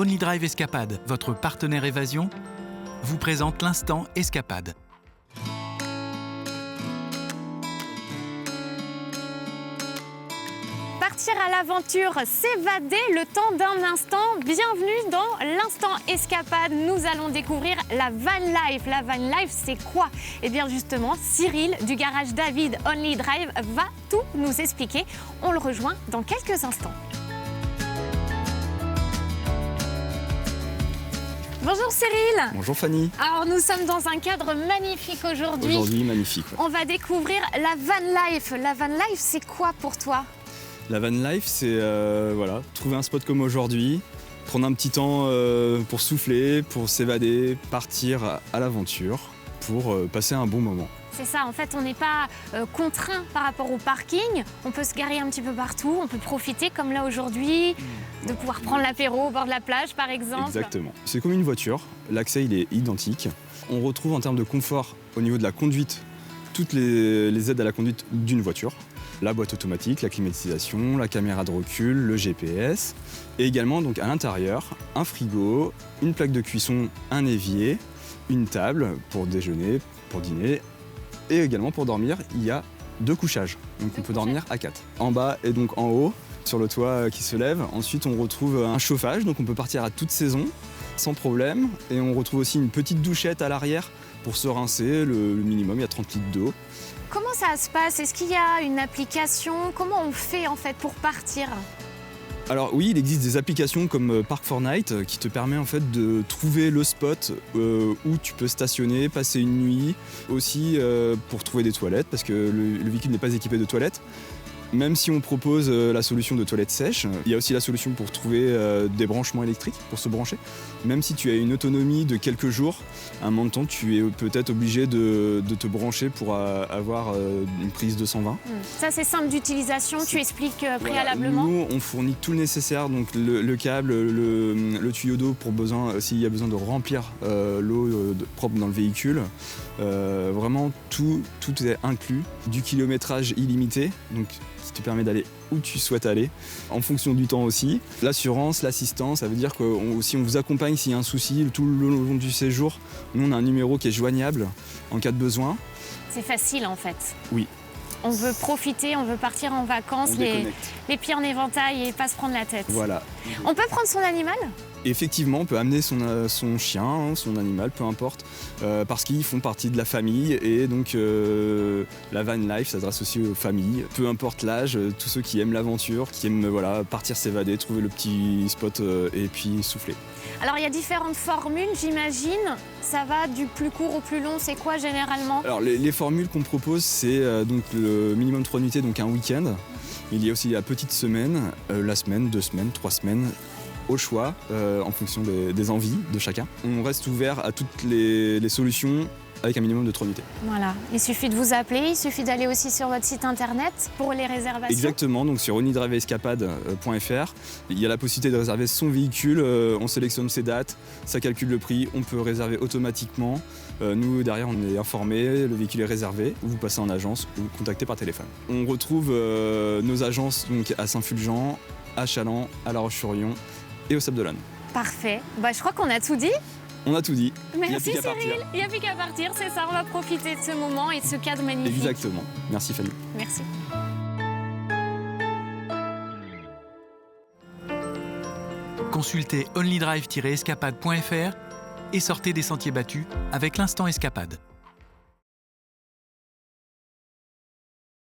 Only Drive Escapade, votre partenaire évasion, vous présente l'instant Escapade. Partir à l'aventure, s'évader le temps d'un instant. Bienvenue dans l'instant Escapade. Nous allons découvrir la van life. La van life, c'est quoi? Eh bien justement, Cyril du garage David Only Drive va tout nous expliquer. On le rejoint dans quelques instants. Bonjour Cyril. Bonjour Fanny. Alors nous sommes dans un cadre magnifique aujourd'hui. Aujourd'hui, magnifique. Ouais. On va découvrir la van life. La van life, c'est quoi pour toi? La van life, c'est trouver un spot comme aujourd'hui, prendre un petit temps pour souffler, pour s'évader, partir à l'aventure, pour passer un bon moment. C'est ça, en fait, on n'est pas contraint par rapport au parking. On peut se garer un petit peu partout, on peut profiter, comme là aujourd'hui, de pouvoir prendre l'apéro au bord de la plage, par exemple. Exactement. C'est comme une voiture, l'accès il est identique. On retrouve en termes de confort au niveau de la conduite toutes les aides à la conduite d'une voiture. La boîte automatique, la climatisation, la caméra de recul, le GPS. Et également donc à l'intérieur, un frigo, une plaque de cuisson, un évier, une table pour déjeuner, pour dîner. Et également pour dormir, il y a 2 couchages. Donc on peut dormir à 4. En bas et donc en haut, sur le toit qui se lève. Ensuite on retrouve un chauffage, donc on peut partir à toute saison sans problème. Et on retrouve aussi une petite douchette à l'arrière pour se rincer, le minimum, il y a 30 litres d'eau. Comment ça se passe? Est-ce qu'il y a une application? Comment on fait en fait pour partir? Alors oui, il existe des applications comme Park4Night qui te permet en fait de trouver le spot où tu peux stationner, passer une nuit, aussi pour trouver des toilettes parce que le véhicule n'est pas équipé de toilettes. Même si on propose la solution de toilettes sèches, il y a aussi la solution pour trouver des branchements électriques pour se brancher. Même si tu as une autonomie de quelques jours, à un moment de temps, tu es peut-être obligé de te brancher pour avoir une prise de 120. Ça, c'est simple d'utilisation, tu expliques préalablement. Nous, on fournit tout le nécessaire, donc le câble, le tuyau d'eau pour besoin, s'il y a besoin de remplir l'eau propre dans le véhicule. Vraiment, tout est inclus. Du kilométrage illimité, donc qui te permet d'aller où tu souhaites aller, en fonction du temps aussi. L'assurance, l'assistance, ça veut dire que si on vous accompagne s'il y a un souci tout le long du séjour, nous on a un numéro qui est joignable en cas de besoin. C'est facile en fait. Oui. On veut profiter, on veut partir en vacances, les pieds en éventail et pas se prendre la tête. Voilà. On peut prendre son animal ? Effectivement, on peut amener son chien, son animal, peu importe, parce qu'ils font partie de la famille et donc la van life s'adresse aussi aux familles, peu importe l'âge, tous ceux qui aiment l'aventure, qui aiment partir s'évader, trouver le petit spot et puis souffler. Alors il y a différentes formules, j'imagine. Ça va du plus court au plus long, c'est quoi généralement? Alors les formules qu'on propose, c'est donc le minimum 3 nuitées, donc un week-end. Il y a aussi la petite semaine, la semaine, 2 semaines, 3 semaines. Au choix, en fonction des envies de chacun. On reste ouvert à toutes les solutions avec un minimum de 3 nuitées. Voilà, il suffit de vous appeler, il suffit d'aller aussi sur votre site internet pour les réservations. Exactement, donc sur onlydriveescapade.fr, il y a la possibilité de réserver son véhicule, on sélectionne ses dates, ça calcule le prix, on peut réserver automatiquement. Nous, derrière, on est informé, le véhicule est réservé, vous passez en agence ou vous contactez par téléphone. On retrouve nos agences donc, à Saint-Fulgent, à Chaland, à La Roche-sur-Yon et au Sable d'Olonne. Parfait. Je crois qu'on a tout dit. On a tout dit. Merci Cyril. Il n'y a plus qu'à partir, c'est ça. On va profiter de ce moment et de ce cadre magnifique. Exactement. Merci Fanny. Merci. Consultez onlydrive-escapade.fr et sortez des sentiers battus avec l'instant Escapade.